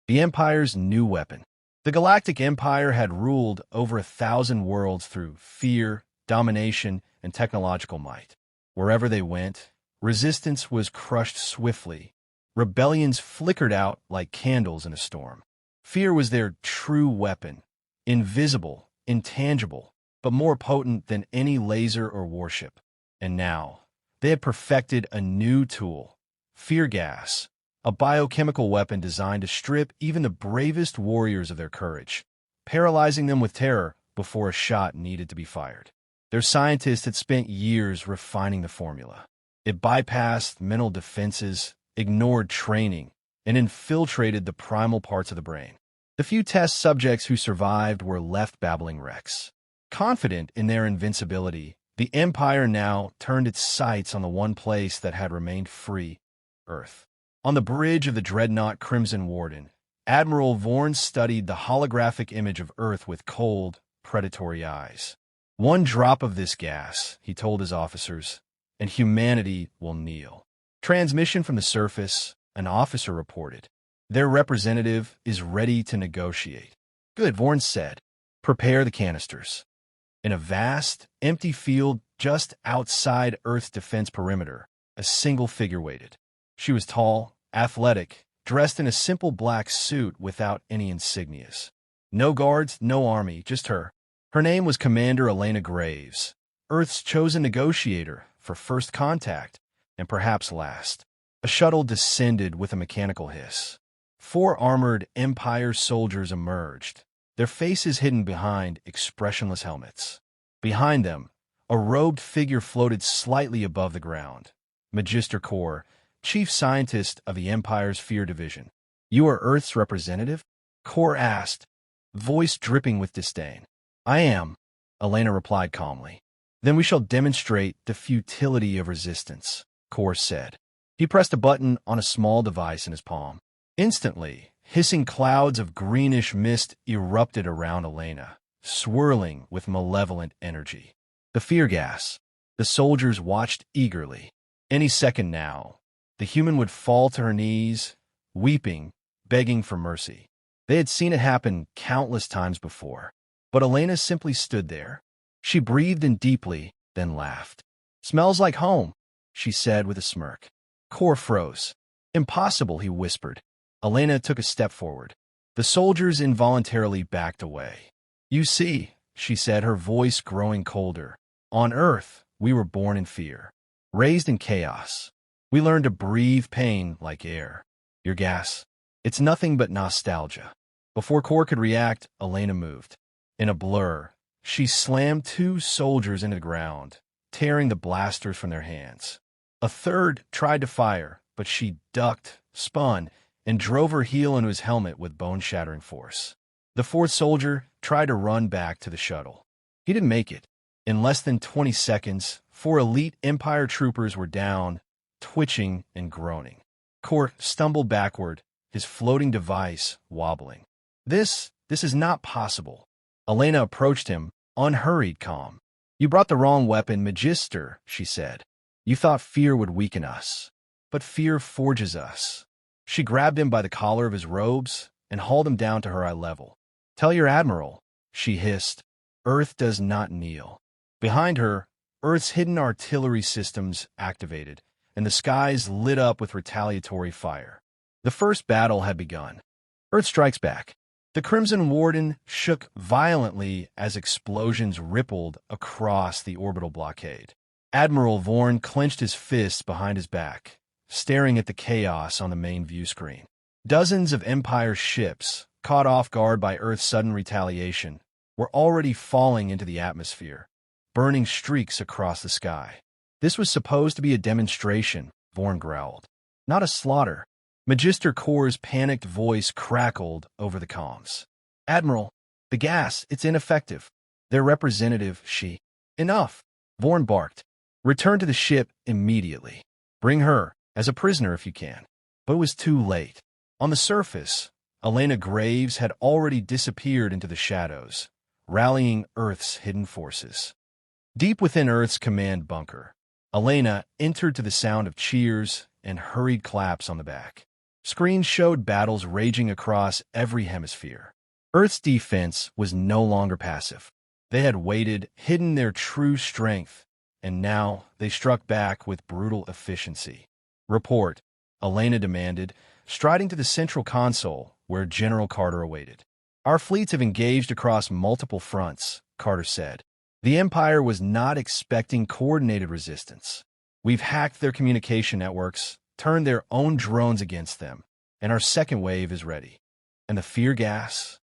The Empire's new weapon. The Galactic Empire had ruled over 1,000 worlds through fear, domination, and technological might. Wherever they went, resistance was crushed swiftly. Rebellions flickered out like candles in a storm. Fear was their true weapon, invisible, intangible, but more potent than any laser or warship. And now, they had perfected a new tool, fear gas, a biochemical weapon designed to strip even the bravest warriors of their courage, paralyzing them with terror before a shot needed to be fired. Their scientists had spent years refining the formula. It bypassed mental defenses, ignored training, and infiltrated the primal parts of the brain. The few test subjects who survived were left babbling wrecks. Confident in their invincibility, the Empire now turned its sights on the one place that had remained free, Earth. On the bridge of the dreadnought Crimson Warden, Admiral Vorn studied the holographic image of Earth with cold, predatory eyes. "One drop of this gas," he told his officers, "and humanity will kneel." Transmission from the surface, an officer reported. "Their representative is ready to negotiate." "Good," Vorn said. "Prepare the canisters." In a vast, empty field just outside Earth's defense perimeter, a single figure waited. She was tall, athletic, dressed in a simple black suit without any insignias. No guards, no army, just her. Her name was Commander Elena Graves, Earth's chosen negotiator for first contact, and perhaps last. A shuttle descended with a mechanical hiss. 4 armored Empire soldiers emerged, their faces hidden behind expressionless helmets. Behind them, a robed figure floated slightly above the ground. Magister Kor, chief scientist of the Empire's Fear Division. "You are Earth's representative?" Kor asked, voice dripping with disdain. "I am," Elena replied calmly. "Then we shall demonstrate the futility of resistance," Kor said. He pressed a button on a small device in his palm. Instantly, hissing clouds of greenish mist erupted around Elena, swirling with malevolent energy. The fear gas. The soldiers watched eagerly. Any second now, the human would fall to her knees, weeping, begging for mercy. They had seen it happen countless times before. But Elena simply stood there. She breathed in deeply, then laughed. "Smells like home," she said with a smirk. Kor froze. "Impossible," he whispered. Elena took a step forward. The soldiers involuntarily backed away. "You see," she said, her voice growing colder, "on Earth, we were born in fear, raised in chaos. We learned to breathe pain like air. Your gas, it's nothing but nostalgia." Before Kor could react, Elena moved. In a blur, she slammed 2 soldiers into the ground, tearing the blasters from their hands. A third tried to fire, but she ducked, spun, and drove her heel into his helmet with bone-shattering force. The 4th soldier tried to run back to the shuttle. He didn't make it. In less than 20 seconds, 4 elite Empire troopers were down, twitching and groaning. Kor stumbled backward, his floating device wobbling. This is not possible." Elena approached him, unhurried, calm. "You brought the wrong weapon, Magister," she said. "You thought fear would weaken us. But fear forges us." She grabbed him by the collar of his robes and hauled him down to her eye level. "Tell your admiral," she hissed. "Earth does not kneel." Behind her, Earth's hidden artillery systems activated, and the skies lit up with retaliatory fire. The first battle had begun. Earth strikes back. The Crimson Warden shook violently as explosions rippled across the orbital blockade. Admiral Vorn clenched his fists behind his back, staring at the chaos on the main view screen. Dozens of Empire ships, caught off guard by Earth's sudden retaliation, were already falling into the atmosphere, burning streaks across the sky. "This was supposed to be a demonstration," Vorn growled, "not a slaughter." Magister Kor's panicked voice crackled over the comms. "Admiral, the gas, it's ineffective." Their representative, she. "Enough," Vorn barked. "Return to the ship immediately. Bring her, as a prisoner if you can." But it was too late. On the surface, Elena Graves had already disappeared into the shadows, rallying Earth's hidden forces. Deep within Earth's command bunker, Elena entered to the sound of cheers and hurried claps on the back. Screens showed battles raging across every hemisphere. Earth's defense was no longer passive. They had waited, hidden their true strength, and now they struck back with brutal efficiency. Report, Elena demanded, striding to the central console where General Carter awaited. Our fleets have engaged across multiple fronts, Carter said. The Empire was not expecting coordinated resistance. We've hacked their communication networks, turned their own drones against them, and our second wave is ready. And the fear gas?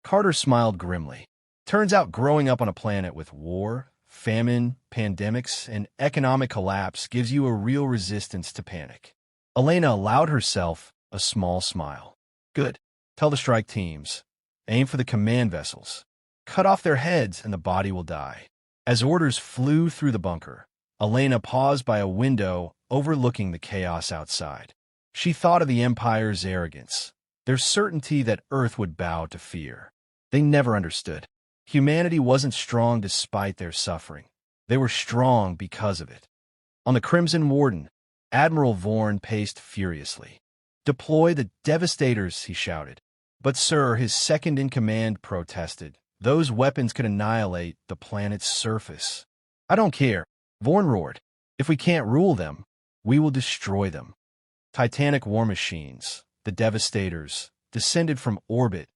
Carter smiled grimly. Turns out growing up on a planet with war, famine, pandemics, and economic collapse gives you a real resistance to panic. Elena allowed herself a small smile. Good. Tell the strike teams. Aim for the command vessels. Cut off their heads and the body will die. As orders flew through the bunker, Elena paused by a window overlooking the chaos outside. She thought of the Empire's arrogance, their certainty that Earth would bow to fear. They never understood. Humanity wasn't strong despite their suffering. They were strong because of it. On the Crimson Warden, Admiral Vorn paced furiously. Deploy the Devastators, he shouted. But sir, his second-in-command protested. Those weapons could annihilate the planet's surface. I don't care, Vorn roared. If we can't rule them, we will destroy them. Titanic war machines, the Devastators, descended from orbit,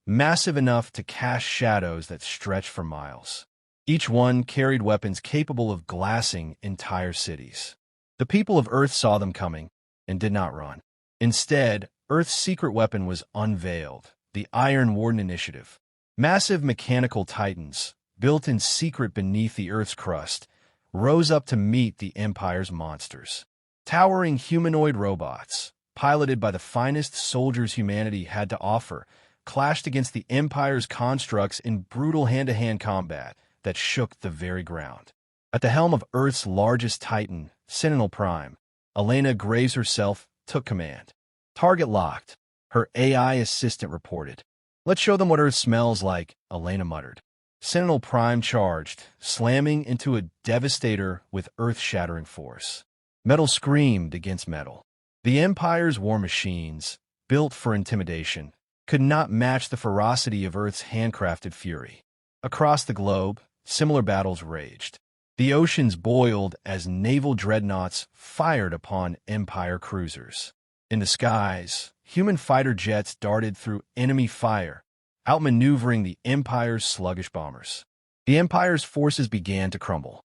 massive enough to cast shadows that stretched for miles. Each one carried weapons capable of glassing entire cities. The people of Earth saw them coming and did not run. Instead, Earth's secret weapon was unveiled, the Iron Warden Initiative. Massive mechanical titans, built in secret beneath the Earth's crust, rose up to meet the Empire's monsters. Towering humanoid robots, piloted by the finest soldiers humanity had to offer, clashed against the Empire's constructs in brutal hand-to-hand combat that shook the very ground. At the helm of Earth's largest titan, Sentinel Prime, Elena Graves herself took command. Target locked, her AI assistant reported. Let's show them what Earth smells like, Elena muttered. Sentinel Prime charged, slamming into a Devastator with earth-shattering force. Metal screamed against metal. The Empire's war machines, built for intimidation, could not match the ferocity of Earth's handcrafted fury. Across the globe, similar battles raged. The oceans boiled as naval dreadnoughts fired upon Empire cruisers. In the skies, human fighter jets darted through enemy fire, outmaneuvering the Empire's sluggish bombers. The Empire's forces began to crumble.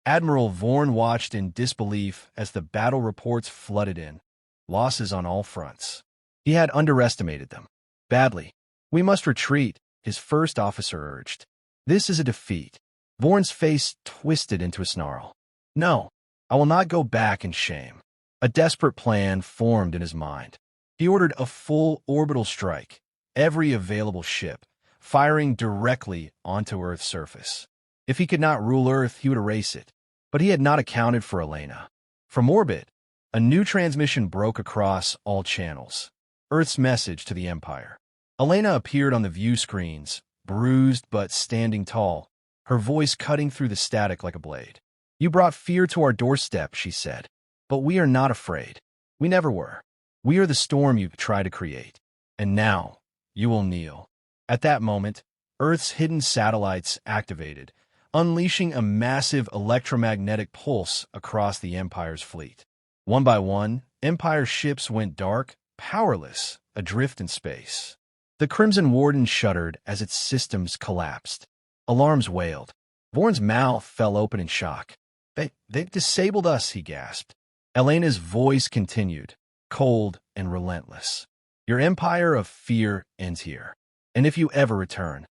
Admiral Vorn watched in disbelief as the battle reports flooded in. Losses on all fronts. He had underestimated them. Badly. We must retreat, his first officer urged. This is a defeat. Vorn's face twisted into a snarl. No, I will not go back in shame. A desperate plan formed in his mind. He ordered a full orbital strike, every available ship, firing directly onto Earth's surface. If he could not rule Earth, he would erase it. But he had not accounted for Elena. From orbit, a new transmission broke across all channels. Earth's message to the Empire. Elena appeared on the view screens, bruised but standing tall, her voice cutting through the static like a blade. You brought fear to our doorstep, she said. But we are not afraid. We never were. We are the storm you try to create. And now, you will kneel. At that moment, Earth's hidden satellites activated, unleashing a massive electromagnetic pulse across the Empire's fleet. One by one, Empire ships went dark, powerless, adrift in space. The Crimson Warden shuddered as its systems collapsed. Alarms wailed. Vorn's mouth fell open in shock. They've disabled us, he gasped. Elena's voice continued, cold and relentless. Your empire of fear ends here. And if you ever return.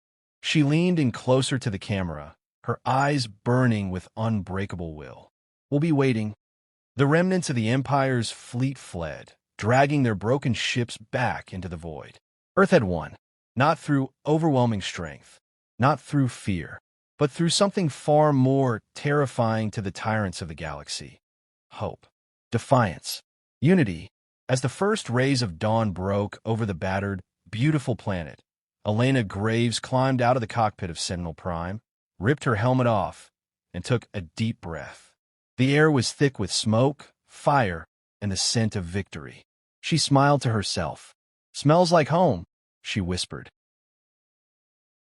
She leaned in closer to the camera, her eyes burning with unbreakable will. We'll be waiting. The remnants of the Empire's fleet fled, dragging their broken ships back into the void. Earth had won, not through overwhelming strength, not through fear, but through something far more terrifying to the tyrants of the galaxy. Hope. Defiance. Unity. As the first rays of dawn broke over the battered, beautiful planet, Elena Graves climbed out of the cockpit of Sentinel Prime, ripped her helmet off, and took a deep breath. The air was thick with smoke, fire, and the scent of victory. She smiled to herself. "Smells like home," she whispered.